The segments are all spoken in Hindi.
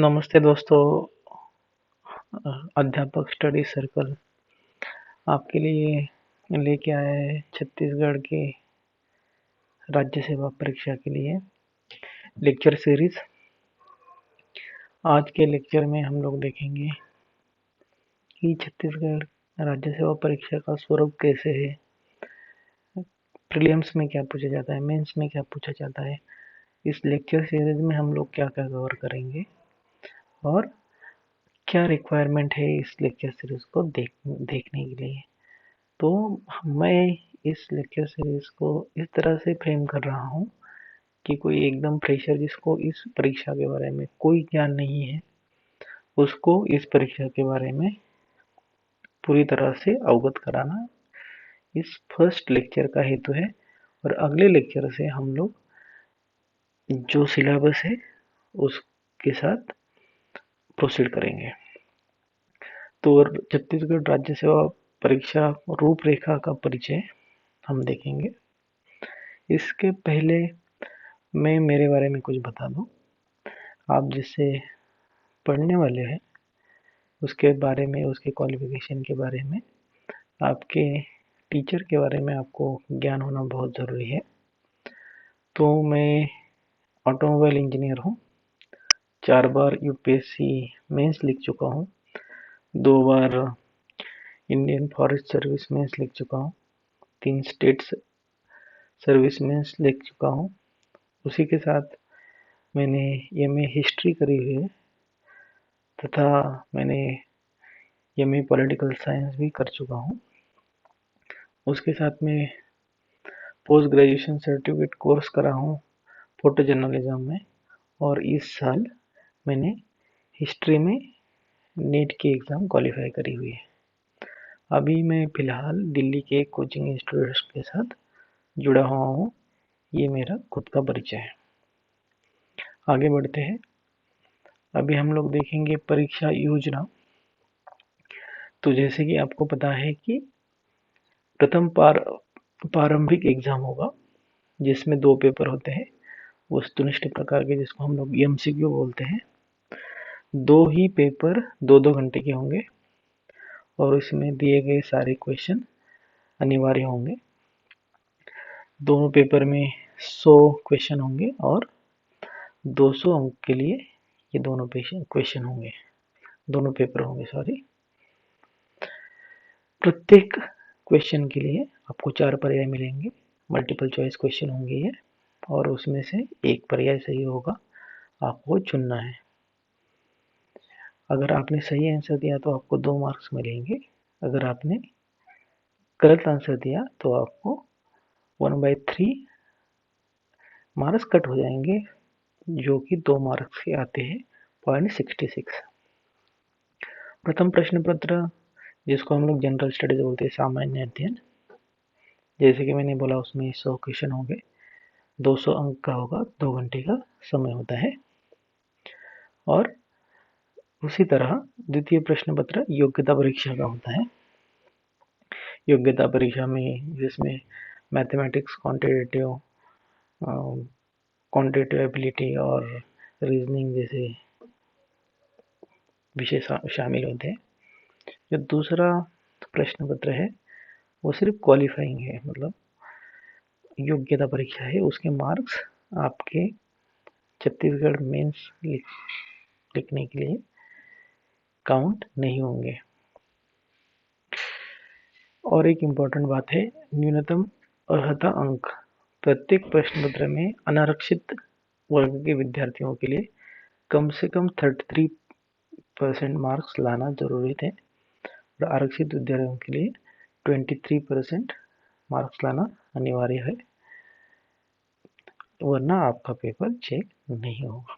नमस्ते दोस्तों। अध्यापक स्टडी सर्कल आपके लिए लेके आया है छत्तीसगढ़ के राज्य सेवा परीक्षा के लिए लेक्चर सीरीज। आज के लेक्चर में हम लोग देखेंगे कि छत्तीसगढ़ राज्य सेवा परीक्षा का स्वरूप कैसे है, प्रीलिम्स में क्या पूछा जाता है, मेंस में क्या पूछा जाता है। इस लेक्चर सीरीज में हम लोग क्या क्या कवर करेंगे और क्या रिक्वायरमेंट है इस लेक्चर सीरीज को देखने के लिए। तो मैं इस लेक्चर सीरीज को इस तरह से फ्रेम कर रहा हूँ कि कोई एकदम फ्रेशर जिसको इस परीक्षा के बारे में कोई ज्ञान नहीं है, उसको इस परीक्षा के बारे में पूरी तरह से अवगत कराना इस फर्स्ट लेक्चर का हेतु है। और अगले लेक्चर से हम लोग जो सिलेबस है उसके साथ प्रोसीड करेंगे। तो छत्तीसगढ़ राज्य सेवा परीक्षा रूपरेखा का परिचय हम देखेंगे। इसके पहले मैं मेरे बारे में कुछ बता दूं। आप जिससे पढ़ने वाले हैं उसके बारे में, उसके क्वालिफिकेशन के बारे में, आपके टीचर के बारे में आपको ज्ञान होना बहुत ज़रूरी है। तो मैं ऑटोमोबाइल इंजीनियर हूँ, 4 बार यूपीएससी मेंस लिख चुका हूँ, 2 बार इंडियन फॉरेस्ट सर्विस मेंस लिख चुका हूँ, 3 स्टेट सर्विस मेंस लिख चुका हूँ। उसी के साथ मैंने एमए हिस्ट्री करी हुई है तथा मैंने एमए पॉलिटिकल साइंस भी कर चुका हूँ। उसके साथ में पोस्ट ग्रेजुएशन सर्टिफिकेट कोर्स करा हूँ फोटो जर्नलिज्म में, और इस साल मैंने हिस्ट्री में नीट की एग्ज़ाम क्वालिफाई करी हुई है। अभी मैं फ़िलहाल दिल्ली के कोचिंग इंस्टीट्यूट्स के साथ जुड़ा हुआ हूँ। ये मेरा खुद का परिचय है। आगे बढ़ते हैं। अभी हम लोग देखेंगे परीक्षा योजना। तो जैसे कि आपको पता है कि प्रथम प्रारंभिक एग्जाम होगा जिसमें 2 पेपर होते हैं वस्तुनिष्ठ प्रकार के, जिसको हम लोग एमसीक्यू बोलते हैं। 2 ही पेपर 2-2 घंटे के होंगे और इसमें दिए गए सारे क्वेश्चन अनिवार्य होंगे। दोनों पेपर में 100 क्वेश्चन होंगे और 200 अंक के लिए ये दोनों क्वेश्चन होंगे, दोनों पेपर होंगे सॉरी। प्रत्येक क्वेश्चन के लिए आपको 4 पर्याय मिलेंगे, मल्टीपल चॉइस क्वेश्चन होंगे ये, और उसमें से एक पर्याय सही होगा, आपको चुनना है। अगर आपने सही आंसर दिया तो आपको 2 मार्क्स मिलेंगे, अगर आपने गलत आंसर दिया तो आपको 1/3 मार्क्स कट हो जाएंगे, जो कि 2 मार्क्स के आते हैं 0.66। प्रथम प्रश्न पत्र, जिसको हम लोग जनरल स्टडीज बोलते हैं, सामान्य अध्ययन, जैसे कि मैंने बोला उसमें 100 क्वेश्चन होंगे, 200 अंक का होगा, 2 घंटे का समय होता है। और उसी तरह द्वितीय प्रश्न पत्र योग्यता परीक्षा का होता है। योग्यता परीक्षा में जिसमें मैथमेटिक्स, क्वांटिटेटिव एबिलिटी और रीजनिंग जैसे विषय शामिल होते हैं। जो दूसरा प्रश्न पत्र है वो सिर्फ क्वालिफाइंग है, मतलब योग्यता परीक्षा है, उसके मार्क्स आपके छत्तीसगढ़ मेंस लिखने के लिए काउंट नहीं होंगे। और एक इम्पॉर्टेंट बात है, न्यूनतम अर्हता अंक। प्रत्येक प्रश्न पत्र में अनारक्षित वर्ग के विद्यार्थियों के लिए कम से कम 33% मार्क्स लाना जरूरी है और आरक्षित विद्यार्थियों के लिए 23% मार्क्स लाना अनिवार्य है, वरना आपका पेपर चेक नहीं होगा।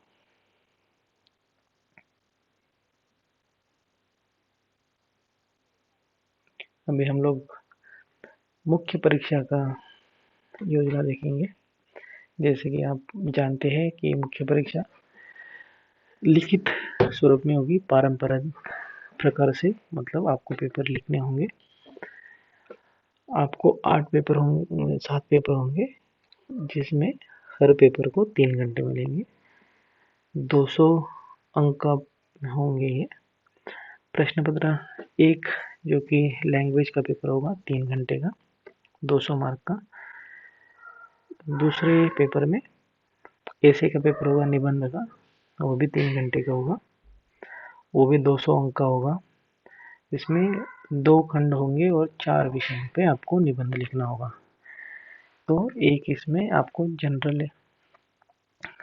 अभी हम लोग मुख्य परीक्षा का योजना देखेंगे। जैसे कि आप जानते हैं कि मुख्य परीक्षा लिखित स्वरूप में होगी, पारंपरिक प्रकार से, मतलब आपको पेपर लिखने होंगे। आपको 8 पेपर होंगे, 7 पेपर होंगे, जिसमें हर पेपर को 3 घंटे मिलेंगे। 200 अंक का होंगे ये। प्रश्न पत्र एक जो कि लैंग्वेज का पेपर होगा 3 घंटे का 200 मार्क का। दूसरे पेपर में ऐसे का पेपर होगा निबंध का, वो भी 3 घंटे का होगा, वो भी 200 अंक का होगा। इसमें 2 खंड होंगे और 4 विषयों पे आपको निबंध लिखना होगा। तो एक इसमें आपको जनरल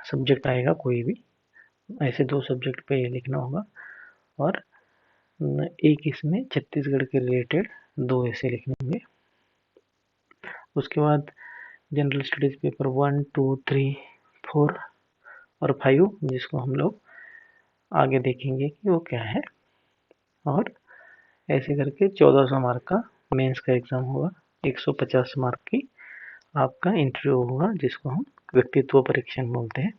सब्जेक्ट आएगा कोई भी, ऐसे 2 सब्जेक्ट पे लिखना होगा, और एक इसमें छत्तीसगढ़ के रिलेटेड 2 ऐसे लिखने होंगे। उसके बाद जनरल स्टडीज पेपर 1, 2, 3, 4 और 5 जिसको हम लोग आगे देखेंगे कि वो क्या है। और ऐसे करके 1400 मार्क का मेंस का एग्जाम होगा। 150 मार्क की आपका इंटरव्यू होगा जिसको हम व्यक्तित्व परीक्षण बोलते हैं,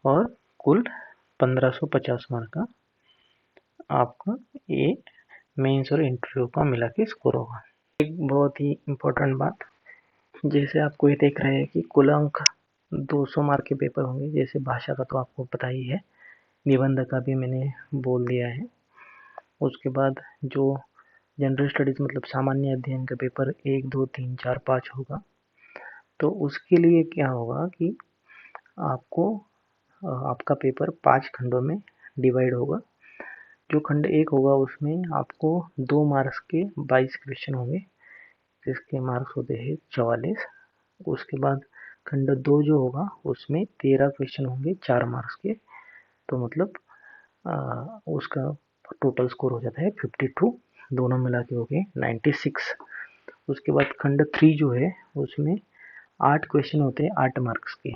और कुल 1550 मार्क का आपका ये मेंस और इंटरव्यू का मिला के स्कोर होगा। एक बहुत ही इम्पोर्टेंट बात, जैसे आपको ये देख रहे हैं कि कुल अंक 200 मार्क के पेपर होंगे। जैसे भाषा का तो आपको पता ही है, निबंध का भी मैंने बोल दिया है। उसके बाद जो जनरल स्टडीज मतलब सामान्य अध्ययन का पेपर 1, 2, 3, 4, 5 होगा। तो उसके लिए क्या होगा कि आपको आपका पेपर 5 खंडों में डिवाइड होगा। जो खंड 1 होगा उसमें आपको 2 मार्क्स के 22 क्वेश्चन होंगे, जिसके मार्क्स होते हैं 44। उसके बाद खंड 2 जो होगा उसमें 13 क्वेश्चन होंगे 4 मार्क्स के, तो मतलब उसका टोटल स्कोर हो जाता है 52, दोनों मिला के हो गए 96। उसके बाद खंड 3 जो है उसमें 8 क्वेश्चन होते हैं 8 मार्क्स के,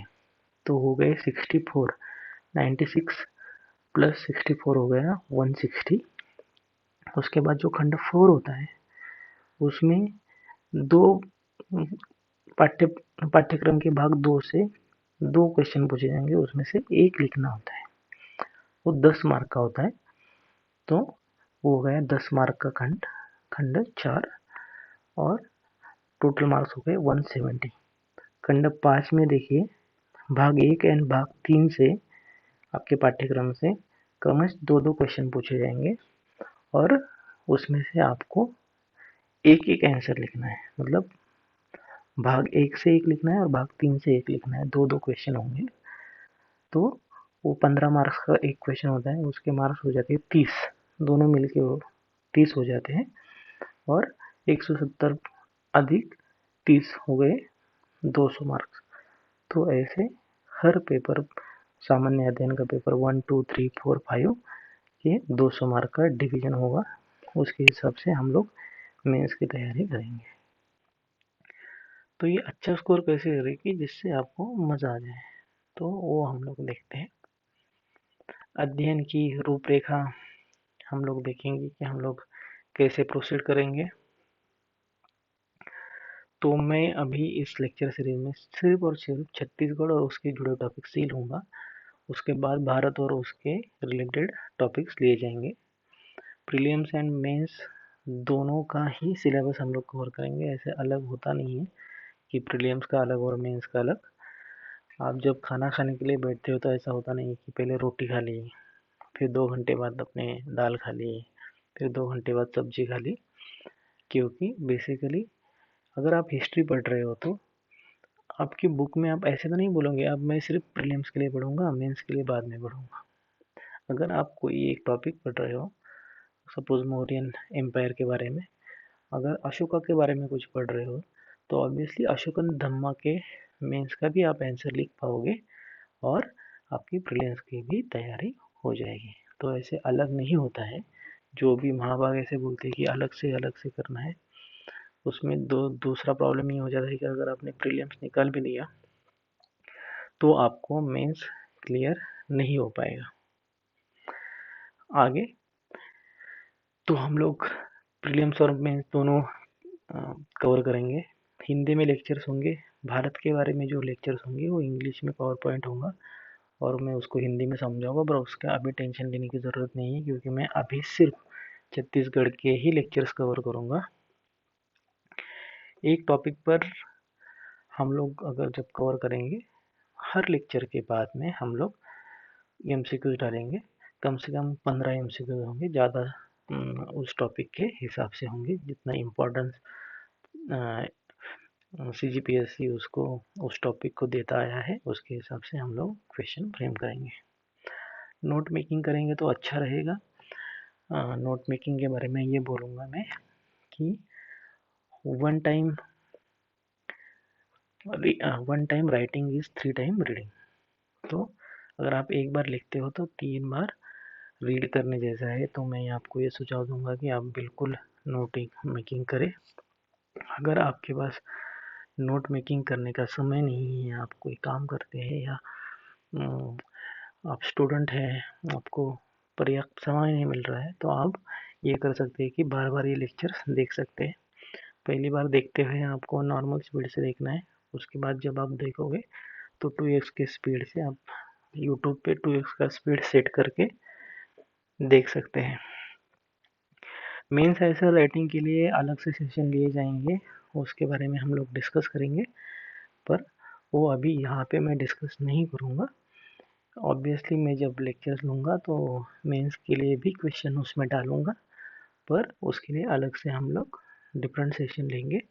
तो हो गए 64। 96 प्लस 64 हो गया 160। उसके बाद जो खंड 4 होता है उसमें 2 पाठ्यक्रम के भाग 2 से 2 क्वेश्चन पूछे जाएंगे, उसमें से एक लिखना होता है, वो 10 मार्क का होता है। तो वो हो गया 10 मार्क का खंड 4, और टोटल मार्क्स हो गए 170। खंड 5 में देखिए भाग 1 एंड भाग 3 से आपके पाठ्यक्रम से क्रमश 2-2 क्वेश्चन पूछे जाएंगे, और उसमें से आपको एक एक आंसर लिखना है। मतलब भाग 1 से एक लिखना है और भाग 3 से एक लिखना है, 2-2 क्वेश्चन होंगे। तो वो 15 मार्क्स का एक क्वेश्चन होता है, उसके मार्क्स हो जाते हैं 30, दोनों मिलके वो 30 हो जाते हैं, और 170 अधिक 30 हो गए 200 मार्क्स। तो ऐसे हर पेपर, सामान्य अध्ययन का पेपर 1, 2, 3, 4, 5 ये 200 मार्क का डिवीजन होगा। उसके हिसाब से हम लोग मेंस की तैयारी करेंगे। तो ये अच्छा स्कोर कैसे करेगी जिससे आपको मजा आ जाए, तो वो हम लोग देखते हैं। अध्ययन की रूपरेखा हम लोग देखेंगे कि हम लोग कैसे प्रोसीड करेंगे। तो मैं अभी इस लेक्चर सीरीज में सिर्फ और सिर्फ छत्तीसगढ़ और उसके जुड़े टॉपिक्स ही लूँगा। उसके बाद भारत और उसके रिलेटेड टॉपिक्स लिए जाएंगे। प्रीलिम्स एंड मेंस दोनों का ही सिलेबस हम लोग कवर करेंगे, ऐसे अलग होता नहीं है कि प्रीलिम्स का अलग और मेंस का अलग। आप जब खाना खाने के लिए बैठते हो तो ऐसा होता नहीं कि पहले रोटी खा ली, फिर 2 घंटे बाद अपने दाल खा ली, फिर 2 घंटे बाद सब्जी खा ली। क्योंकि बेसिकली अगर आप हिस्ट्री पढ़ रहे हो तो आपकी बुक में आप ऐसे तो नहीं बोलोगे अब मैं सिर्फ प्रीलिम्स के लिए पढ़ूंगा, मेंस के लिए बाद में पढ़ूंगा। अगर आप कोई एक टॉपिक पढ़ रहे हो, सपोज मौर्यन एम्पायर के बारे में, अगर अशोका के बारे में कुछ पढ़ रहे हो, तो ऑब्वियसली अशोकन धम्मा के मेंस का भी आप आंसर लिख पाओगे, और आपकी प्रीलिम्स की भी तैयारी हो जाएगी। तो ऐसे अलग नहीं होता है, जो भी महाभाग ऐसे बोलते हैं कि अलग से करना है, उसमें दूसरा प्रॉब्लम ये हो जाता है कि अगर आपने प्रीलिम्स निकाल भी लिया तो आपको मेंस क्लियर नहीं हो पाएगा। आगे तो हम लोग प्रीलिम्स और मेंस दोनों कवर करेंगे। हिंदी में लेक्चर्स होंगे, भारत के बारे में जो लेक्चर्स होंगे वो इंग्लिश में पावर पॉइंट होगा, और मैं उसको हिंदी में समझाऊंगा, पर उसका अभी टेंशन लेने की ज़रूरत नहीं है क्योंकि मैं अभी सिर्फ छत्तीसगढ़ के ही लेक्चर्स कवर करूंगा। एक टॉपिक पर हम लोग अगर जब कवर करेंगे, हर लेक्चर के बाद में हम लोग एमसीक्यूज डालेंगे, कम से कम 15 MCQ होंगे, ज़्यादा उस टॉपिक के हिसाब से होंगे, जितना इम्पोर्टेंस CGPSC उसको उस टॉपिक को देता आया है उसके हिसाब से हम लोग क्वेश्चन फ्रेम करेंगे। नोट मेकिंग करेंगे तो अच्छा रहेगा। नोट मेकिंग के बारे में ये बोलूँगा मैं कि one time writing is 3 time reading. तो अगर आप एक बार लिखते हो तो 3 बार रीड करने जैसा है। तो मैं आपको ये सुझाव दूंगा कि आप बिल्कुल नोट मेकिंग करें। अगर आपके पास नोट मेकिंग करने का समय नहीं है, आप कोई काम करते हैं या आप स्टूडेंट हैं, आपको पर्याप्त समय नहीं मिल रहा है, तो आप ये कर सकते हैं कि बार बार ये लेक्चर देख सकते हैं। पहली बार देखते हुए आपको नॉर्मल स्पीड से देखना है। उसके बाद जब आप देखोगे तो 2x के स्पीड से आप यूट्यूब पे 2x का स्पीड सेट करके देख सकते हैं। मेंस ऐसा राइटिंग के लिए अलग से सेशन लिए जाएंगे, उसके बारे में हम लोग डिस्कस करेंगे, पर वो अभी यहाँ पे मैं डिस्कस नहीं करूँगा। ऑब्वियसली मैं जब लेक्चर्स लूँगा तो मेंस के लिए भी क्वेश्चन उसमें डालूँगा, पर उसके लिए अलग से हम लोग डिफरेंट सेशन लेंगे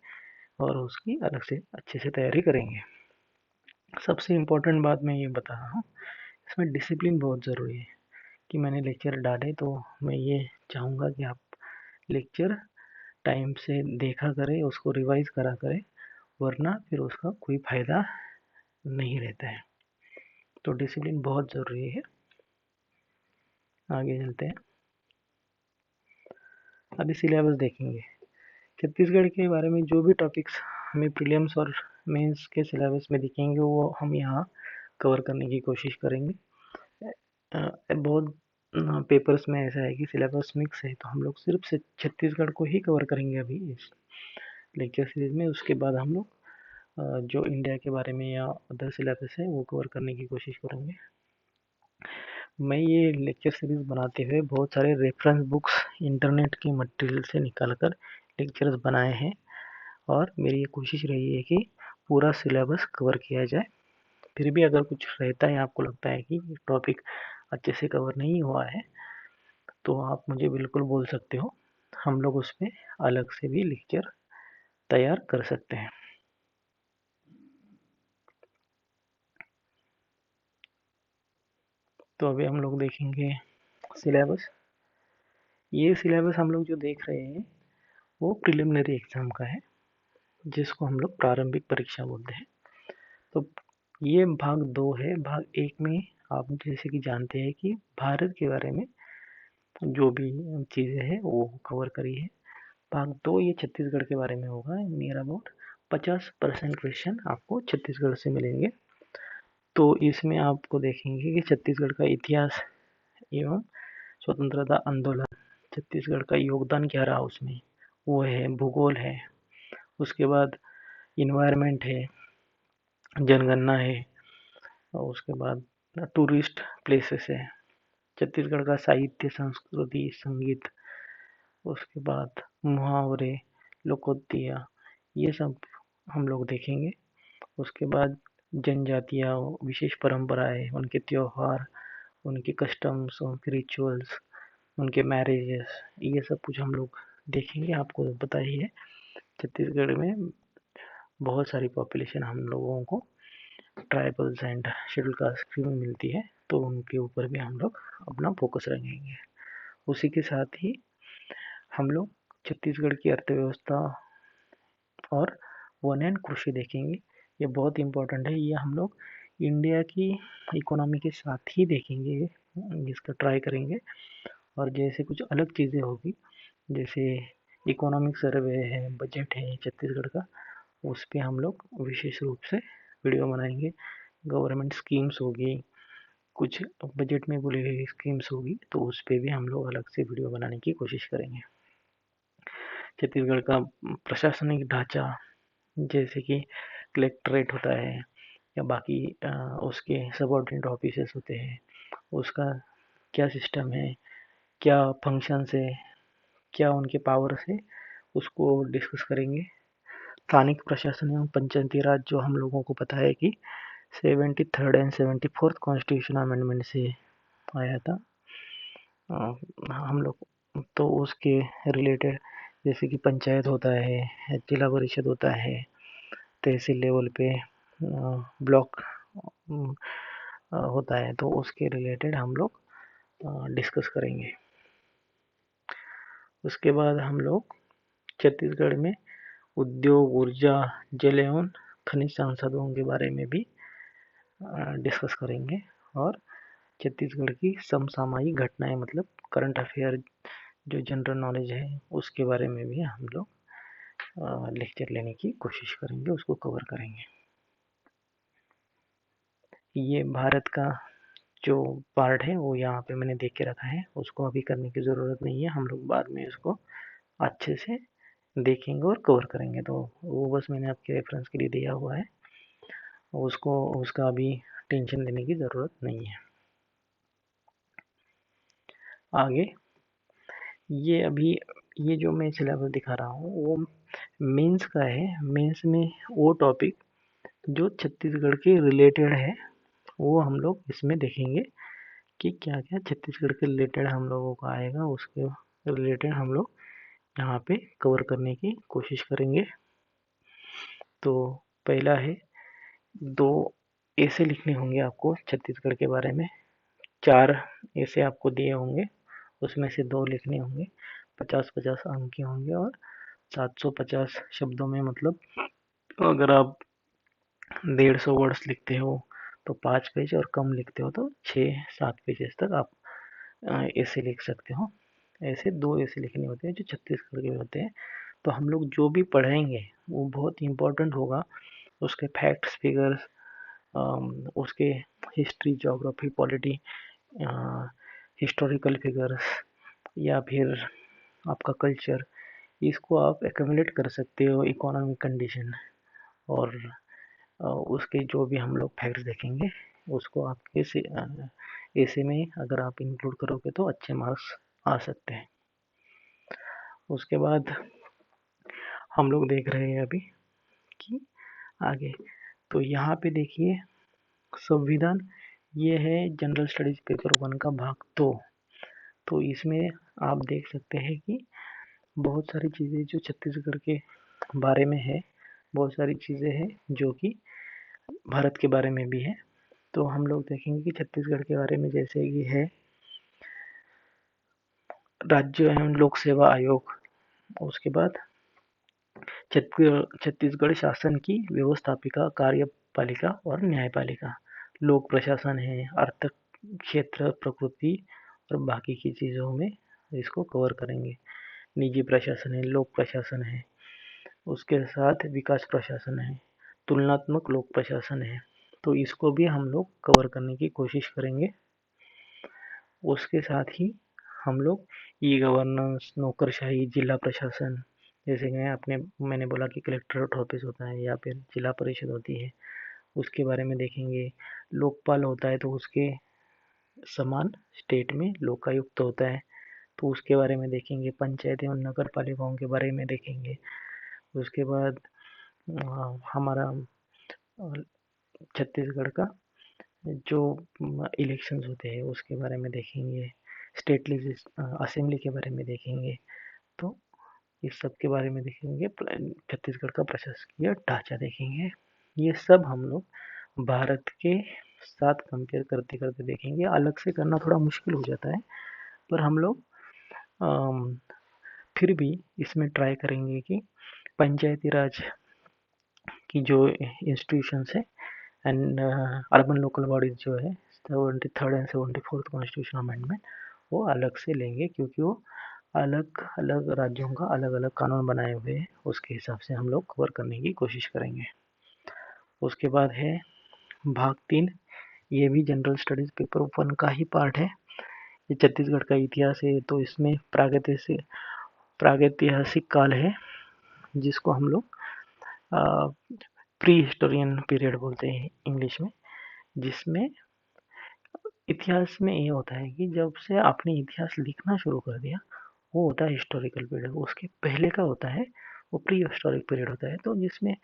और उसकी अलग से अच्छे से तैयारी करेंगे। सबसे इम्पोर्टेंट बात मैं ये बता रहा हूँ, इसमें डिसिप्लिन बहुत ज़रूरी है। कि मैंने लेक्चर डाले तो मैं ये चाहूँगा कि आप लेक्चर टाइम से देखा करें, उसको रिवाइज करा करें, वरना फिर उसका कोई फ़ायदा नहीं रहता है। तो डिसिप्लिन बहुत ज़रूरी है। आगे चलते हैं। अभी सिलेबस देखेंगे। छत्तीसगढ़ के बारे में जो भी टॉपिक्स हमें प्रीलिम्स और मेंस के सिलेबस में दिखेंगे वो हम यहाँ कवर करने की कोशिश करेंगे। बहुत पेपर्स में ऐसा है कि सिलेबस मिक्स है, तो हम लोग सिर्फ से छत्तीसगढ़ को ही कवर करेंगे अभी इस लेक्चर सीरीज में। उसके बाद हम लोग जो इंडिया के बारे में या अदर सिलेबस है वो कवर करने की कोशिश करेंगे। मैं ये लेक्चर सीरीज बनाते हुए बहुत सारे रेफरेंस बुक्स इंटरनेट के मटेरियल से निकाल कर लेक्चर्स बनाए हैं, और मेरी ये कोशिश रही है कि पूरा सिलेबस कवर किया जाए। फिर भी अगर कुछ रहता है, आपको लगता है कि टॉपिक अच्छे से कवर नहीं हुआ है, तो आप मुझे बिल्कुल बोल सकते हो, हम लोग उसमें अलग से भी लेक्चर तैयार कर सकते हैं। तो अभी हम लोग देखेंगे सिलेबस। ये सिलेबस हम लोग जो देख रहे हैं वो प्रिलिमिनरी एग्जाम का है, जिसको हम लोग प्रारंभिक परीक्षा बोलते हैं। तो ये भाग 2 है। भाग 1 में आप जैसे कि जानते हैं कि भारत के बारे में जो भी चीज़ें हैं वो कवर करी है। भाग 2 ये छत्तीसगढ़ के बारे में होगा। नियर अबाउट 50% क्वेश्चन आपको छत्तीसगढ़ से मिलेंगे। तो इसमें आपको देखेंगे कि छत्तीसगढ़ का इतिहास एवं स्वतंत्रता आंदोलन, छत्तीसगढ़ का योगदान क्या रहा उसमें, वो है। भूगोल है, उसके बाद इन्वायरमेंट है, जनगणना है, और उसके बाद टूरिस्ट प्लेसेस है, छत्तीसगढ़ का साहित्य, संस्कृति, संगीत, उसके बाद मुहावरे, लोकोक्तियाँ, ये सब हम लोग देखेंगे। उसके बाद जनजातियाँ, विशेष परंपराएं, उनके त्योहार, उनके कस्टम्स, उनके रिचुअल्स, उनके मैरिजेस, ये सब कुछ हम लोग देखेंगे। आपको पता ही है छत्तीसगढ़ में बहुत सारी पॉपुलेशन हम लोगों को ट्राइबल्स एंड शेड्यूल कास्ट में मिलती है, तो उनके ऊपर भी हम लोग अपना फोकस रखेंगे। उसी के साथ ही हम लोग छत्तीसगढ़ की अर्थव्यवस्था और वन एंड कृषि देखेंगे। ये बहुत इम्पोर्टेंट है। ये हम लोग इंडिया की इकोनॉमी के साथ ही देखेंगे, इसका ट्राई करेंगे। और जैसे कुछ अलग चीज़ें होगी, जैसे इकोनॉमिक सर्वे है, बजट है छत्तीसगढ़ का, उस पर हम लोग विशेष रूप से वीडियो बनाएंगे। गवर्नमेंट स्कीम्स होगी, कुछ बजट में बोली गई स्कीम्स होगी, तो उस पर भी हम लोग अलग से वीडियो बनाने की कोशिश करेंगे। छत्तीसगढ़ का प्रशासनिक ढांचा, जैसे कि कलेक्ट्रेट होता है या बाकी उसके सबऑर्डिनेट ऑफिसेस होते हैं, उसका क्या सिस्टम है, क्या फंक्शंस है, क्या उनके पावर्स है, उसको डिस्कस करेंगे। स्थानिक प्रशासन एवं पंचायती राज, जो हम लोगों को पता है कि 73rd and 74th constitution amendment से आया था, हम लोग तो उसके रिलेटेड जैसे कि पंचायत होता है, जिला परिषद होता है, तहसील लेवल पे ब्लॉक होता है, तो उसके रिलेटेड हम लोग डिस्कस करेंगे। उसके बाद हम लोग छत्तीसगढ़ में उद्योग, ऊर्जा, जल एवं खनिज संसाधनों के बारे में भी डिस्कस करेंगे और छत्तीसगढ़ की समसामयिक घटनाएं मतलब करंट अफेयर जो जनरल नॉलेज है उसके बारे में भी हम लोग लेक्चर लेने की कोशिश करेंगे, उसको कवर करेंगे। ये भारत का जो पार्ट है वो यहाँ पे मैंने देख के रखा है, उसको अभी करने की ज़रूरत नहीं है, हम लोग बाद में इसको अच्छे से देखेंगे और कवर करेंगे। तो वो बस मैंने आपके रेफरेंस के लिए दिया हुआ है, उसको उसका अभी टेंशन लेने की ज़रूरत नहीं है। आगे ये जो मैं सिलेबस दिखा रहा हूँ वो मेंस का है। मेंस में वो टॉपिक जो छत्तीसगढ़ के रिलेटेड है वो हम लोग इसमें देखेंगे कि क्या क्या छत्तीसगढ़ के रिलेटेड हम लोगों को आएगा, उसके रिलेटेड हम लोग यहाँ पे कवर करने की कोशिश करेंगे। तो पहला है, 2 ऐसे लिखने होंगे आपको छत्तीसगढ़ के बारे में, 4 ऐसे आपको दिए होंगे, उसमें से 2 लिखने होंगे, 50-50 अंक के होंगे और 750 शब्दों में, मतलब अगर आप 150 वर्ड्स लिखते हो तो 5 पेज और कम लिखते हो तो 6-7 पेजेस तक आप ऐसे लिख सकते हो। ऐसे 2 ऐसे लिखने होते हैं जो छत्तीसगढ़ के होते हैं। तो हम लोग जो भी पढ़ेंगे वो बहुत इम्पोर्टेंट होगा, उसके फैक्ट्स, फिगर्स, उसके history, geography, polity, historical figures या फिर आपका कल्चर, इसको आप एक्यूमुलेट कर सकते हो, इकोनॉमिक कंडीशन, और उसके जो भी हम लोग फैक्ट्स देखेंगे उसको आप ऐसे में अगर आप इंक्लूड करोगे तो अच्छे मार्क्स आ सकते हैं। उसके बाद हम लोग देख रहे हैं अभी कि आगे, तो यहाँ पे देखिए संविधान, ये है जनरल स्टडीज पेपर 1 का भाग 2। तो इसमें आप देख सकते हैं कि बहुत सारी चीज़ें जो छत्तीसगढ़ के बारे में है, बहुत सारी चीज़ें हैं जो कि भारत के बारे में भी है। तो हम लोग देखेंगे कि छत्तीसगढ़ के बारे में जैसे कि है राज्य एवं लोक सेवा आयोग, उसके बाद छत्तीसगढ़ शासन की व्यवस्थापिका, कार्यपालिका और न्यायपालिका, लोक प्रशासन है, अर्थ क्षेत्र, प्रकृति और बाकी की चीज़ों में इसको कवर करेंगे। निजी प्रशासन है, लोक प्रशासन है, उसके साथ विकास प्रशासन है, तुलनात्मक लोक प्रशासन है, तो इसको भी हम लोग कवर करने की कोशिश करेंगे। उसके साथ ही हम लोग ई गवर्नेंस, नौकरशाही, जिला प्रशासन, जैसे कि मैंने बोला कि कलेक्ट्रेट ऑफिस होता है या फिर जिला परिषद होती है, उसके बारे में देखेंगे। लोकपाल होता है तो उसके समान स्टेट में लोकायुक्त होता है, तो उसके बारे में देखेंगे। पंचायत एवं नगर पालिकाओं के बारे में देखेंगे। उसके बाद हमारा छत्तीसगढ़ का जो इलेक्शंस होते हैं उसके बारे में देखेंगे, स्टेट असेंबली के बारे में देखेंगे, तो इस सब के बारे में देखेंगे। छत्तीसगढ़ का प्रशासकीय ढांचा देखेंगे। ये सब हम लोग भारत के साथ कंपेयर करते करते देखेंगे। अलग से करना थोड़ा मुश्किल हो जाता है, पर हम लोग फिर भी इसमें ट्राई करेंगे कि पंचायती राज की जो इंस्टीट्यूशंस है एंड अर्बन लोकल बॉडीज जो है 73rd and 74th constitution amendment, वो अलग से लेंगे क्योंकि वो अलग अलग राज्यों का अलग अलग कानून बनाए हुए हैं, उसके हिसाब से हम लोग कवर करने की कोशिश करेंगे। उसके बाद है भाग 3, ये भी जनरल स्टडीज पेपर 1 का ही पार्ट है। ये छत्तीसगढ़ का इतिहास है, तो इसमें प्रागैतिहासिक काल है जिसको हम लोग प्री हिस्टोरियन पीरियड बोलते हैं इंग्लिश में, जिसमें इतिहास में ये होता है कि जब से आपने इतिहास लिखना शुरू कर दिया वो होता है हिस्टोरिकल पीरियड। उसके पहले का होता है वो प्री हिस्टोरिक पीरियड होता है, तो जिसमें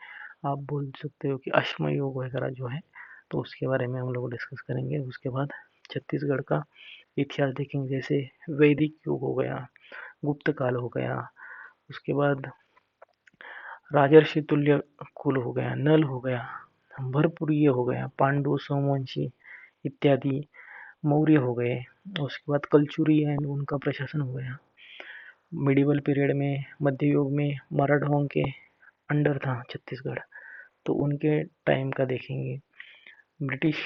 आप बोल सकते हो कि अश्मयुग वगैरह जो है, तो उसके बारे में हम लोग डिस्कस करेंगे। उसके बाद छत्तीसगढ़ का इतिहास देखेंगे, जैसे वैदिक युग हो गया, गुप्त काल हो गया, उसके बाद राजर्षि तुल्य कुल हो गया, नल हो गया, भरपूरीय हो गया, पांडु, सोमवंशी इत्यादि, मौर्य हो गए, उसके बाद कलचुरी एंड उनका प्रशासन हो गया। मिडिवल पीरियड में, मध्य युग में मराठाओं के अंडर था छत्तीसगढ़, तो उनके टाइम का देखेंगे। ब्रिटिश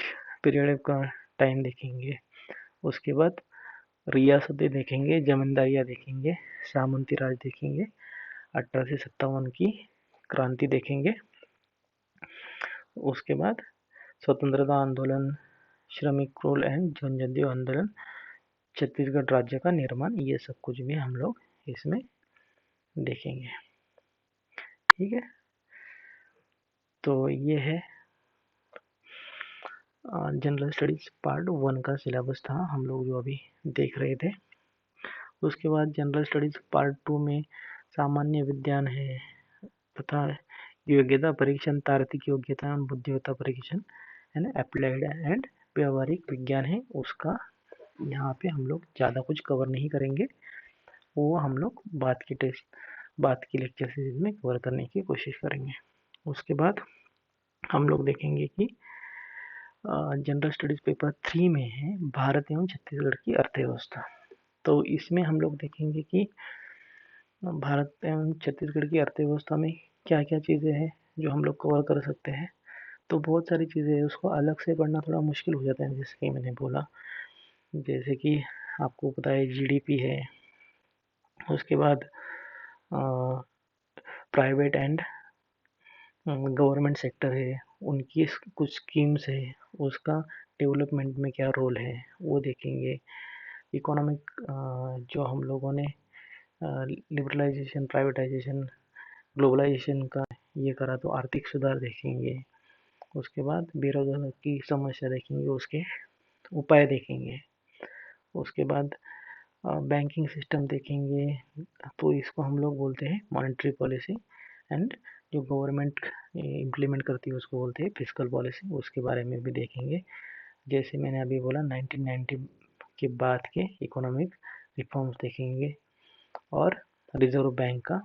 पीरियड का टाइम देखेंगे। उसके बाद रियासतें देखेंगे, जमींदारियाँ देखेंगे, सामंती राज देखेंगे, 1857 की क्रांति देखेंगे। उसके बाद स्वतंत्रता आंदोलन, श्रमिक रोल एंड जनजातीय आंदोलन, छत्तीसगढ़ राज्य का निर्माण, ये सब कुछ भी हम लोग इसमें देखेंगे। ठीक है, तो ये है जनरल स्टडीज पार्ट 1 का सिलेबस था, हम लोग जो अभी देख रहे थे। उसके बाद जनरल स्टडीज पार्ट 2 में सामान्य विज्ञान है तथा योग्यता परीक्षण, तार्किक योग्यता, बुद्धिमत्ता परीक्षण एंड अप्लाइड एंड व्यवहारिक विज्ञान है, उसका यहाँ पे हम लोग ज़्यादा कुछ कवर नहीं करेंगे, वो हम लोग बाद की लेक्चर सीरीज में कवर करने की कोशिश करेंगे। उसके बाद हम लोग देखेंगे कि जनरल स्टडीज पेपर 3 में है भारत एवं छत्तीसगढ़ की अर्थव्यवस्था। तो इसमें हम लोग देखेंगे कि भारत एवं छत्तीसगढ़ की अर्थव्यवस्था में क्या क्या चीज़ें हैं जो हम लोग कवर कर सकते हैं। तो बहुत सारी चीज़ें हैं, उसको अलग से पढ़ना थोड़ा मुश्किल हो जाता है, जैसे कि मैंने बोला, जैसे कि आपको पता है जीडीपी है, उसके बाद प्राइवेट एंड गवर्नमेंट सेक्टर है, उनकी कुछ स्कीम्स है, उसका डेवलपमेंट में क्या रोल है वो देखेंगे। इकोनॉमिक जो हम लोगों ने लिबरलाइजेशन, प्राइवेटाइजेशन, ग्लोबलाइजेशन का ये करा, तो आर्थिक सुधार देखेंगे। उसके बाद बेरोजगारी की समस्या देखेंगे, उसके उपाय देखेंगे। उसके बाद बैंकिंग सिस्टम देखेंगे, तो इसको हम लोग बोलते हैं मॉनेटरी पॉलिसी, एंड जो गवर्नमेंट इम्प्लीमेंट करती है उसको बोलते हैं फिस्कल पॉलिसी, उसके बारे में भी देखेंगे। जैसे मैंने अभी बोला 1990 के बाद के इकोनॉमिक रिफॉर्म्स देखेंगे, और रिजर्व बैंक का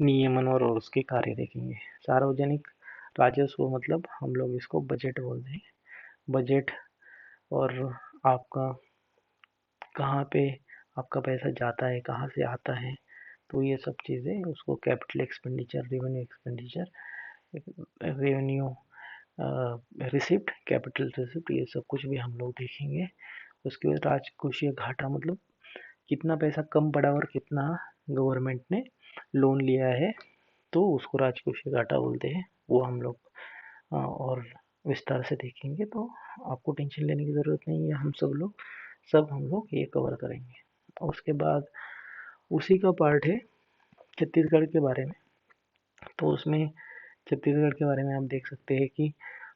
नियमन और उसके कार्य देखेंगे। सार्वजनिक राजस्व मतलब हम लोग इसको बजट बोलते हैं, बजट, और आपका कहाँ पे आपका पैसा जाता है, कहाँ से आता है, तो ये सब चीज़ें, उसको capital expenditure, revenue expenditure, revenue receipt, capital receipt, ये सब कुछ भी हम लोग देखेंगे। उसके बाद राजकोषीय घाटा मतलब कितना पैसा कम पड़ा और कितना गवर्नमेंट ने लोन लिया है, तो उसको राजकोषीय घाटा बोलते हैं, वो हम लोग और विस्तार से देखेंगे। तो आपको टेंशन लेने की ज़रूरत नहीं है, हम लोग ये कवर करेंगे। उसके बाद उसी का पार्ट है छत्तीसगढ़ के बारे में। तो उसमें छत्तीसगढ़ के बारे में आप देख सकते हैं कि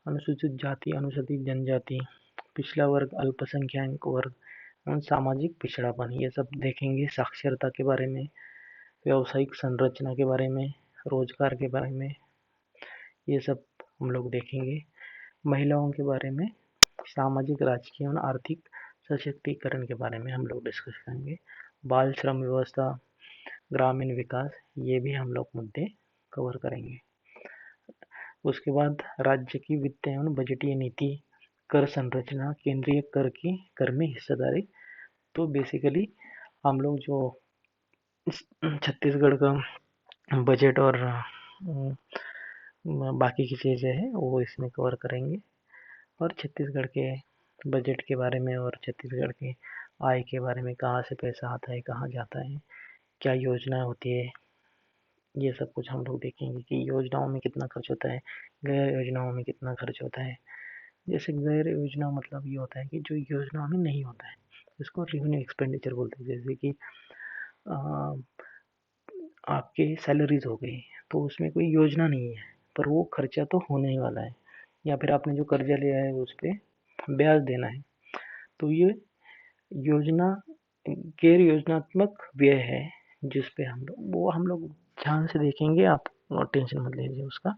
अनुसूचित जाति, अनुसूचित जनजाति, पिछड़ा वर्ग, अल्पसंख्यक वर्ग और सामाजिक पिछड़ापन, ये सब देखेंगे। साक्षरता के बारे में, व्यावसायिक संरचना के बारे में, रोजगार के बारे में, ये सब हम लोग देखेंगे। महिलाओं के बारे में, सामाजिक, राजकीय और आर्थिक सशक्तिकरण के बारे में हम लोग डिस्कस करेंगे। बाल श्रम व्यवस्था, ग्रामीण विकास, ये भी हम लोग मुद्दे कवर करेंगे। उसके बाद राज्य की वित्तीय एवं बजटीय नीति, कर संरचना, केंद्रीय कर में हिस्सेदारी। तो बेसिकली हम लोग जो छत्तीसगढ़ का बजट और बाकी की चीज़ें हैं वो इसमें कवर करेंगे, और छत्तीसगढ़ के बजट के बारे में और छत्तीसगढ़ की आय के बारे में, कहाँ से पैसा आता है, कहाँ जाता है, क्या योजना होती है, ये सब कुछ हम लोग देखेंगे कि योजनाओं में कितना खर्च होता है, गैर योजनाओं में कितना खर्च होता है। जैसे गैर योजना मतलब ये होता है कि जो योजनाओं में नहीं होता है, इसको रेवेन्यू एक्सपेंडिचर बोलते हैं। जैसे कि आपके सैलरीज हो गई, तो उसमें कोई योजना नहीं है, पर वो खर्चा तो होने ही वाला है, या फिर आपने जो कर्जा लिया है उस पर ब्याज देना है, तो ये योजना गैर योजनात्मक व्यय है, जिस पे हम लोग ध्यान से देखेंगे, आप टेंशन मत लीजिए उसका।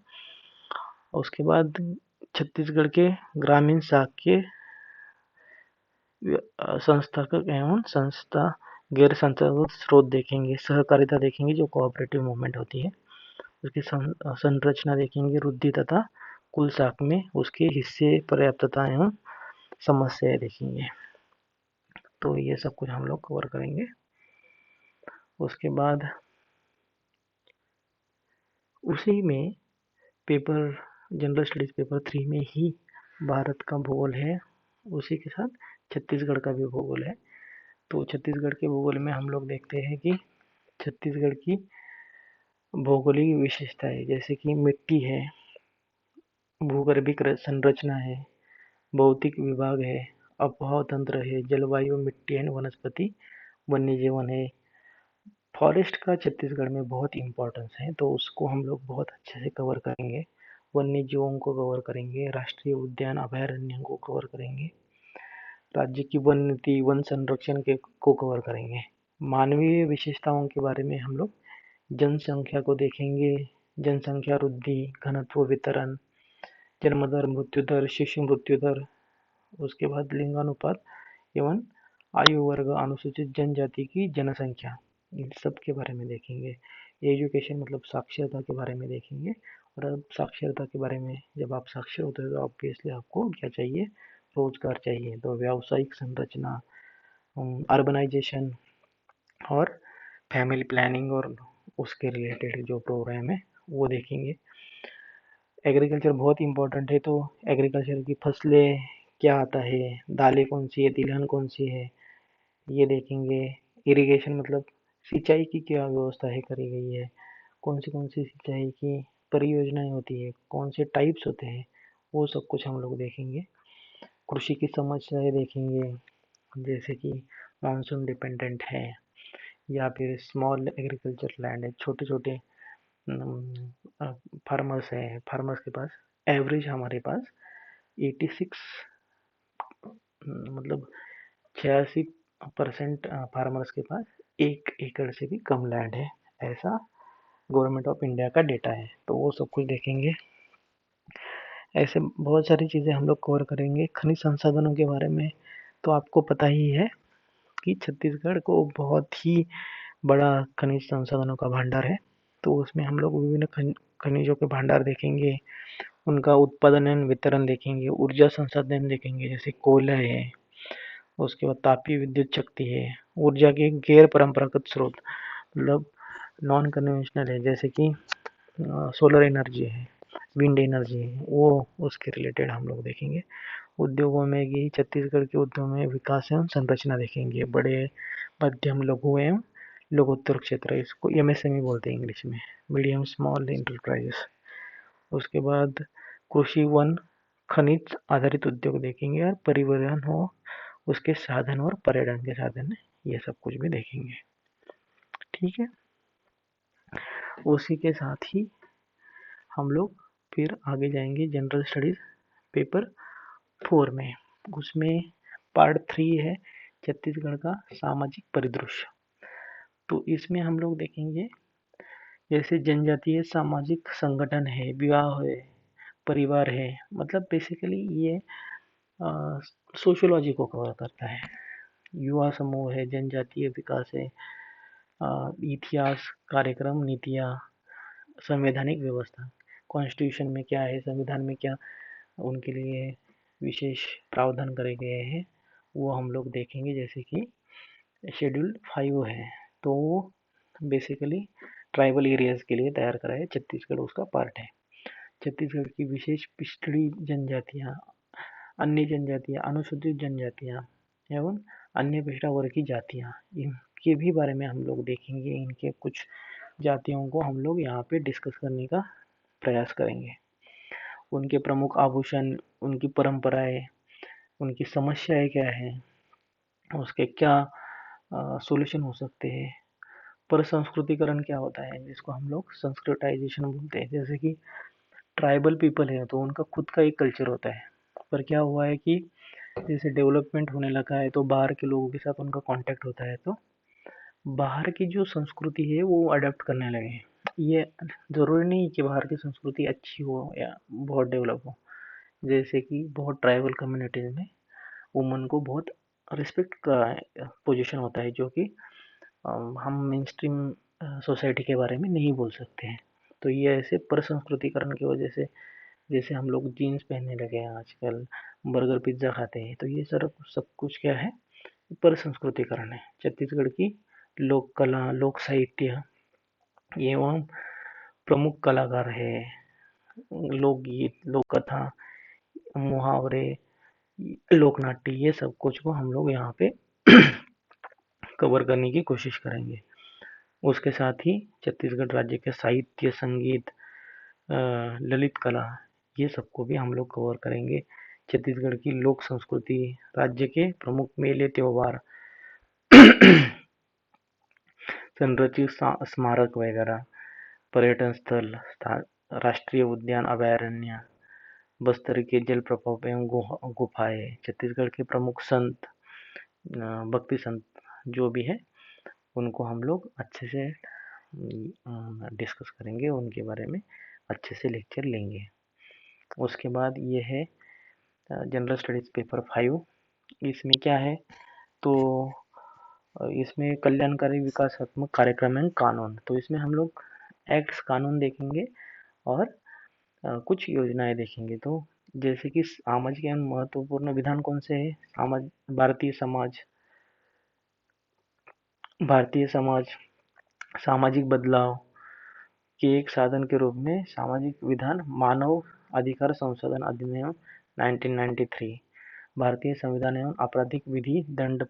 उसके बाद छत्तीसगढ़ के ग्रामीण शासकीय संस्थागत एवं संस्था गैर संस्थागत स्रोत देखेंगे, सहकारिता देखेंगे जो कोऑपरेटिव मूवमेंट होती है, उसकी संरचना देखेंगे, वृद्धि तथा कुल साख में उसके हिस्से, पर्याप्तता एवं समस्याएं देखेंगे। तो ये सब कुछ हम लोग कवर करेंगे। उसके बाद उसी में पेपर जनरल स्टडीज पेपर 3 में ही भारत का भूगोल है, उसी के साथ छत्तीसगढ़ का भी भूगोल है। तो छत्तीसगढ़ के भूगोल में हम लोग देखते हैं कि छत्तीसगढ़ की भौगोलिक विशेषताएं जैसे कि मिट्टी है, भूगर्भिक संरचना है, भौतिक विभाग है, आबोहवा तंत्र है, जलवायु, मिट्टी एंड वनस्पति, वन्य जीवन है। फॉरेस्ट का छत्तीसगढ़ में बहुत इम्पोर्टेंस है, तो उसको हम लोग बहुत अच्छे से कवर करेंगे। वन्य जीवों को कवर करेंगे, राष्ट्रीय उद्यान अभयारण्य को कवर करेंगे, राज्य की वन नीति, वन संरक्षण के को कवर करेंगे। मानवीय विशेषताओं के बारे में हम लोग जनसंख्या को देखेंगे, जनसंख्या वृद्धि, घनत्व वितरण, जन्म दर, मृत्यु दर, शिशु मृत्यु दर, उसके बाद लिंगानुपात एवं आयु वर्ग, अनुसूचित जनजाति की जनसंख्या, इन सब के बारे में देखेंगे। एजुकेशन मतलब साक्षरता के बारे में देखेंगे। और अब साक्षरता के बारे में, जब आप साक्षर होते हो तो ऑब्वियसली आपको क्या चाहिए, रोजगार चाहिए। तो व्यावसायिक संरचना, अर्बनाइजेशन और फैमिली प्लानिंग और उसके रिलेटेड जो प्रोग्राम है वो देखेंगे। एग्रीकल्चर बहुत इंपॉर्टेंट है, तो एग्रीकल्चर की फसलें क्या आता है, दालें कौन सी है, तिलहन कौन सी है, ये देखेंगे। इरिगेशन मतलब सिंचाई की क्या व्यवस्था है करी गई है, कौन सी सिंचाई की परियोजनाएं होती है, कौन से टाइप्स होते हैं, वो सब कुछ हम लोग देखेंगे। कृषि की समस्याएं देखेंगे, जैसे कि मानसून डिपेंडेंट है या फिर स्मॉल एग्रीकल्चर लैंड है, छोटे छोटे फार्मर्स है, फार्मर्स के पास एवरेज हमारे पास 86 मतलब 86% फार्मर्स के पास 1 एकड़ से भी कम लैंड है, ऐसा गवर्नमेंट ऑफ इंडिया का डेटा है। तो वो सब कुछ देखेंगे। ऐसे बहुत सारी चीज़ें हम लोग कवर करेंगे। खनिज संसाधनों के बारे में तो आपको पता ही है कि छत्तीसगढ़ को बहुत ही बड़ा खनिज संसाधनों का भंडार है। तो उसमें हम लोग विभिन्न खनिजों के भंडार देखेंगे, उनका उत्पादन एवं वितरण देखेंगे, ऊर्जा संसाधन देखेंगे जैसे कोयला है, उसके बाद तापीय विद्युत शक्ति है, ऊर्जा के गैर परंपरागत स्रोत मतलब नॉन कन्वेंशनल है, जैसे कि सोलर एनर्जी है, विंड एनर्जी है, वो उसके रिलेटेड हम लोग देखेंगे। उद्योगों में कि छत्तीसगढ़ के उद्योग में विकास एवं संरचना देखेंगे, बड़े, मध्यम, लघु एवं लघुत्तर क्षेत्र, इसको एमएसएमई बोलते हैं इंग्लिश में, मीडियम स्मॉल एंटरप्राइजेस। उसके बाद कृषि, वन, खनिज आधारित उद्योग देखेंगे, और परिवहन हो, उसके साधन और पर्यटन के साधन, ये सब कुछ भी देखेंगे। ठीक है, उसी के साथ ही हम लोग फिर आगे जाएंगे जनरल स्टडीज पेपर 4 में। उसमें पार्ट 3 है छत्तीसगढ़ का सामाजिक परिदृश्य। तो इसमें हम लोग देखेंगे जैसे जनजातीय सामाजिक संगठन है, विवाह है, परिवार है, मतलब बेसिकली ये सोशियोलॉजी को कवर करता है। युवा समूह है, जनजातीय विकास है, इतिहास, कार्यक्रम, नीतियाँ, संवैधानिक व्यवस्था, कॉन्स्टिट्यूशन में क्या है, संविधान में क्या उनके लिए विशेष प्रावधान करे गए हैं, वो हम लोग देखेंगे। जैसे कि शेड्यूल 5 है, तो वो बेसिकली ट्राइबल एरियाज के लिए तैयार करा है, छत्तीसगढ़ उसका पार्ट है। छत्तीसगढ़ की विशेष पिछड़ी जनजातियाँ, अन्य जनजातियाँ, अनुसूचित जनजातियाँ एवं अन्य पिछड़ा वर्ग की जातियाँ, इनके भी बारे में हम लोग देखेंगे। इनके कुछ जातियों को हम लोग यहाँ पे डिस्कस करने का प्रयास करेंगे। उनके प्रमुख आभूषण, उनकी परंपराएं, उनकी समस्याएं क्या है, उसके क्या सॉल्यूशन हो सकते हैं, पर संस्कृतिकरण क्या होता है, जिसको हम लोग संस्कृताइजेशन बोलते हैं। जैसे कि ट्राइबल पीपल है तो उनका खुद का एक कल्चर होता है, पर क्या हुआ है कि जैसे डेवलपमेंट होने लगा है तो बाहर के लोगों के साथ उनका कांटेक्ट होता है, तो बाहर की जो संस्कृति है वो अडेप्ट करने लगे हैं। ये ज़रूरी नहीं कि बाहर की संस्कृति अच्छी हो या बहुत डेवलप हो। जैसे कि बहुत ट्राइबल कम्युनिटीज़ में वुमन को बहुत रिस्पेक्ट का पोजीशन होता है, जो कि हम मेन स्ट्रीम सोसाइटी के बारे में नहीं बोल सकते हैं। तो ये ऐसे परसंस्कृतिकरण की वजह से, जैसे हम लोग जीन्स पहनने लगे हैं आजकल, बर्गर पिज्ज़ा खाते हैं, तो ये सब कुछ क्या है, परसंस्कृतिकरण है। छत्तीसगढ़ की लोक कला, लोक साहित्य एवं प्रमुख कलाकार है, लोकगीत, लोक कथा, मुहावरे, लोकनाट्य, ये सब कुछ को हम लोग यहाँ पे कवर करने की कोशिश करेंगे। उसके साथ ही छत्तीसगढ़ राज्य के साहित्य, संगीत, ललित कला, ये सबको भी हम लोग कवर करेंगे। छत्तीसगढ़ की लोक संस्कृति, राज्य के प्रमुख मेले त्योहार, संरचित स्मारक वगैरह, पर्यटन स्थल, राष्ट्रीय उद्यान, अभयारण्य, बस्तर के जलप्रपात एवं गुफाएं, छत्तीसगढ़ के प्रमुख संत, भक्ति संत जो भी है, उनको हम लोग अच्छे से डिस्कस करेंगे, उनके बारे में अच्छे से लेक्चर लेंगे। उसके बाद ये है जनरल स्टडीज पेपर 5। इसमें क्या है, तो इसमें कल्याणकारी विकासात्मक कार्यक्रम एवं कानून, तो इसमें हम लोग एक्ट्स, कानून देखेंगे और कुछ योजनाएं देखेंगे। तो जैसे कि सामाजिक एवं महत्वपूर्ण विधान कौन से है, भारतीय समाज सामाजिक बदलाव के एक साधन के रूप में सामाजिक विधान, मानव अधिकार संशोधन अधिनियम 1993, भारतीय संविधान एवं आपराधिक विधि दंड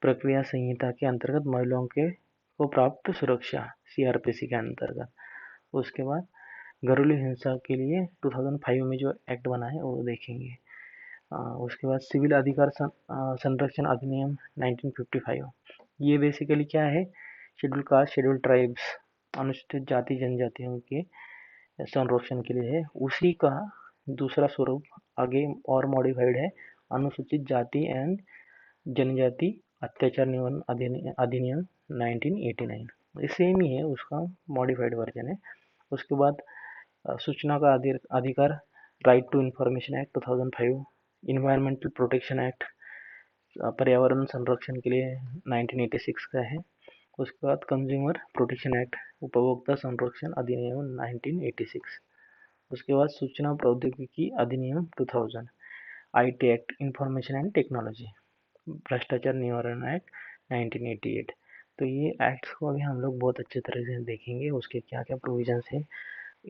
प्रक्रिया संहिता के अंतर्गत महिलाओं के को प्राप्त सुरक्षा, सीआरपीसी के अंतर्गत। उसके बाद घरेलू हिंसा के लिए 2005 में जो एक्ट बना है वो देखेंगे। उसके बाद सिविल अधिकार संरक्षण अधिनियम 1955, ये बेसिकली क्या है, शेड्यूल कास्ट, शेड्यूल ट्राइब्स, अनुसूचित जाति जनजातियों के संरक्षण के लिए है। उसी का दूसरा स्वरूप आगे और मॉडिफाइड है, अनुसूचित जाति एंड जनजाति अत्याचार निवारण अधिनियम 1989, सेम ही है, उसका मॉडिफाइड वर्जन है। उसके बाद सूचना का अधिकार, right to information act 2005, environmental protection act, पर्यावरण संरक्षण के लिए 1986 का है। उसके बाद कंज्यूमर प्रोटेक्शन एक्ट, उपभोक्ता संरक्षण अधिनियम 1986। उसके बाद सूचना प्रौद्योगिकी अधिनियम 2000, IT act, information and technology, भ्रष्टाचार निवारण एक्ट 1988। तो ये एक्ट्स को अभी हम लोग बहुत अच्छे तरह से देखेंगे, उसके क्या क्या प्रोविजंस है,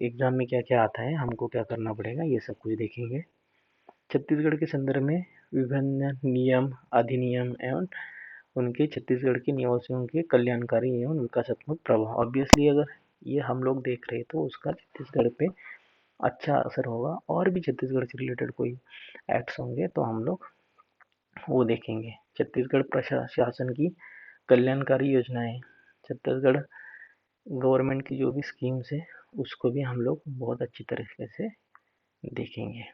एग्जाम में क्या क्या आता है, हमको क्या करना पड़ेगा, ये सब कुछ देखेंगे। छत्तीसगढ़ के संदर्भ में विभिन्न नियम, अधिनियम एवं उनके छत्तीसगढ़ के निवासियों के कल्याणकारी एवं विकासात्मक प्रभाव। ऑब्वियसली अगर ये हम लोग देख रहे तो उसका छत्तीसगढ़ पे अच्छा असर होगा, और भी छत्तीसगढ़ से रिलेटेड कोई एक्ट्स होंगे तो हम लोग वो देखेंगे। छत्तीसगढ़ प्रशासन की कल्याणकारी योजनाएं, छत्तीसगढ़ गवर्नमेंट की जो भी स्कीम्स है उसको भी हम लोग बहुत अच्छी तरीके से देखेंगे।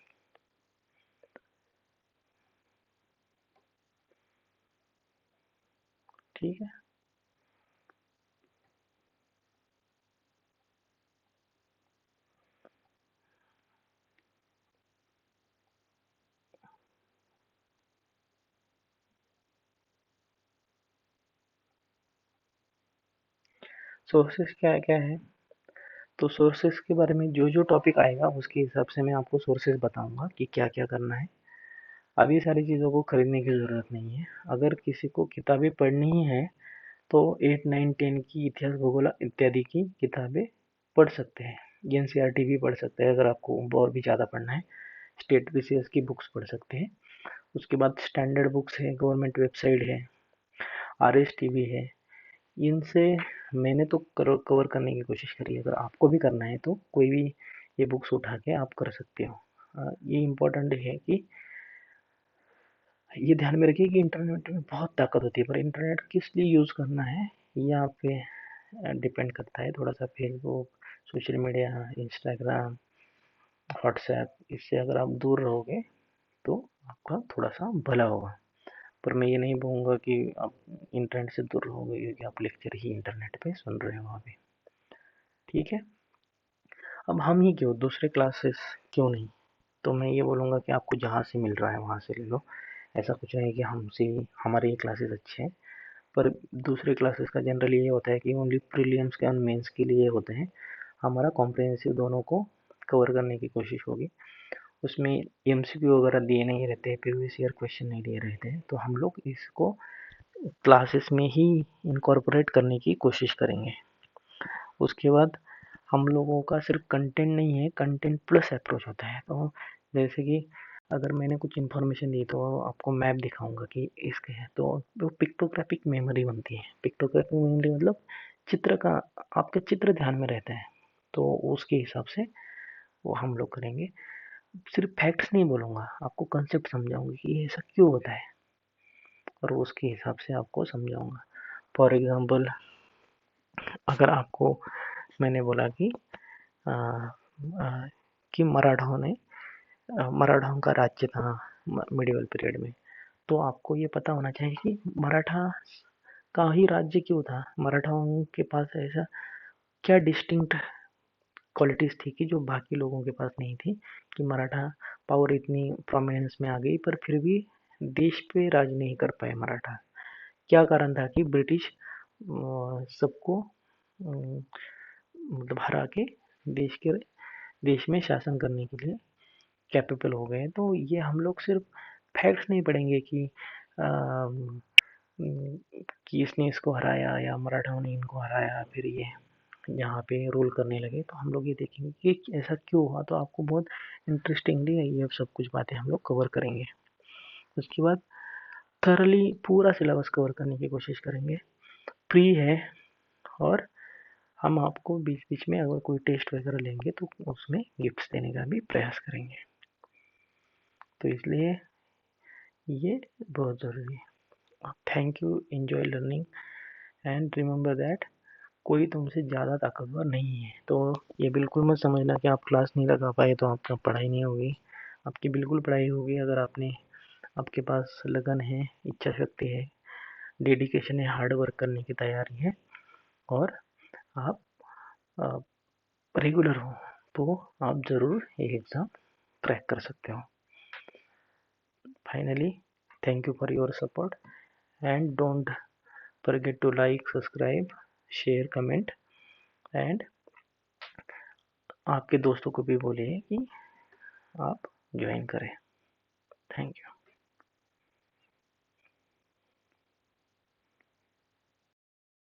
ठीक है। सोर्सेस क्या क्या है, तो सोर्सेस के बारे में जो जो टॉपिक आएगा उसके हिसाब से मैं आपको सोर्सेस बताऊंगा कि क्या क्या करना है। अब ये सारी चीज़ों को खरीदने की ज़रूरत नहीं है। अगर किसी को किताबें पढ़नी ही है तो 8, 9, 10 की इतिहास, भूगोल इत्यादि की किताबें पढ़ सकते हैं। एनसीईआरटी भी पढ़ सकते हैं अगर आपको और भी ज़्यादा पढ़ना है। स्टेट बीसीएस की बुक्स पढ़ सकते हैं। उसके बाद स्टैंडर्ड बुक्स है, गवर्नमेंट वेबसाइट है, आरएस टीवी है, इनसे मैंने तो कवर करने की कोशिश करी है। अगर आपको भी करना है तो कोई भी ये बुक्स उठा के आप कर सकते हो। ये इम्पोर्टेंट है कि ये ध्यान में रखिए कि इंटरनेट में बहुत ताकत होती है, पर इंटरनेट किस लिए यूज़ करना है ये आप पे डिपेंड करता है। थोड़ा सा Facebook, social media, Instagram, WhatsApp, इससे अगर आप दूर रहोगे तो आपका थोड़ा सा भला होगा। पर मैं ये नहीं बोलूँगा कि आप इंटरनेट से दूर रहोगे क्योंकि आप लेक्चर ही इंटरनेट पे सुन रहे हो अभी। ठीक है। अब हम ही क्यों, दूसरे क्लासेस क्यों नहीं, तो मैं ये बोलूँगा कि आपको जहाँ से मिल रहा है वहाँ से ले लो। ऐसा कुछ नहीं कि हमसे हमारे ये क्लासेस अच्छे हैं, पर दूसरे क्लासेस का जनरली ये होता है कि ओनली प्रीलिम्स के और मेंस के लिए होते हैं। हमारा कॉम्प्रिहेंसिव दोनों को कवर करने की कोशिश होगी। उसमें एमसीक्यू वगैरह दिए नहीं रहते, प्रीवियस ईयर क्वेश्चन नहीं दिए रहते हैं, तो हम लोग इसको क्लासेस में ही इनकॉर्पोरेट करने की कोशिश करेंगे। उसके बाद हम लोगों का सिर्फ कंटेंट नहीं है, कंटेंट प्लस अप्रोच होता है। तो जैसे कि अगर मैंने कुछ इन्फॉर्मेशन दी तो आपको मैप दिखाऊंगा कि इसके है, तो वो पिक्टोग्राफिक मेमोरी बनती है। पिक्टोग्राफिक मेमोरी मतलब चित्र का, आपके चित्र ध्यान में रहता है, तो उसके हिसाब से वो हम लोग करेंगे। सिर्फ फैक्ट्स नहीं बोलूँगा, आपको कंसेप्ट समझाऊंगी कि ये ऐसा क्यों होता है, और उसके हिसाब से आपको समझाऊंगा। फॉर एग्जाम्पल, अगर आपको मैंने बोला कि आ, आ, कि मराठाओं का राज्य था मिडिवल पीरियड में, तो आपको ये पता होना चाहिए कि मराठा का ही राज्य क्यों था। मराठाओं के पास ऐसा क्या डिस्टिंक्ट क्वालिटीज थी कि जो बाकी लोगों के पास नहीं थी, कि मराठा पावर इतनी प्रोमिनेंस में आ गई पर फिर भी देश पे राज नहीं कर पाए मराठा। क्या कारण था कि ब्रिटिश सबको मतलब हरा के देश में शासन करने के लिए कैपेबल हो गए। तो ये हम लोग सिर्फ फैक्ट्स नहीं पढ़ेंगे कि इसने इसको हराया या मराठाओं ने इनको हराया फिर ये यहाँ पे रूल करने लगे, तो हम लोग ये देखेंगे कि ऐसा क्यों हुआ। तो आपको बहुत इंटरेस्टिंगली ये सब कुछ बातें हम लोग कवर करेंगे। उसके बाद थरली पूरा सिलेबस कवर करने की कोशिश करेंगे। फ्री है, और हम आपको बीच बीच में अगर कोई टेस्ट वगैरह लेंगे तो उसमें गिफ्ट्स देने का भी प्रयास करेंगे। तो इसलिए ये बहुत ज़रूरी है। Thank you, enjoy learning, and remember that कोई तुमसे ज़्यादा ताकतवर नहीं है। तो ये बिल्कुल मत समझना कि आप क्लास नहीं लगा पाए तो आपका पढ़ाई नहीं होगी। आपकी बिल्कुल पढ़ाई होगी अगर आपके पास लगन है, इच्छा शक्ति है, डेडिकेशन है, हार्ड वर्क करने की तैयारी है, और आप रेगुलर हो, तो आप ज़रूर ये एग्ज़ाम क्रैक कर सकते हो। Finally, thank you for your support, and don't forget to like, subscribe, share, comment, and आपके दोस्तों को भी बोलिए कि आप ज्वाइन करें। Thank you.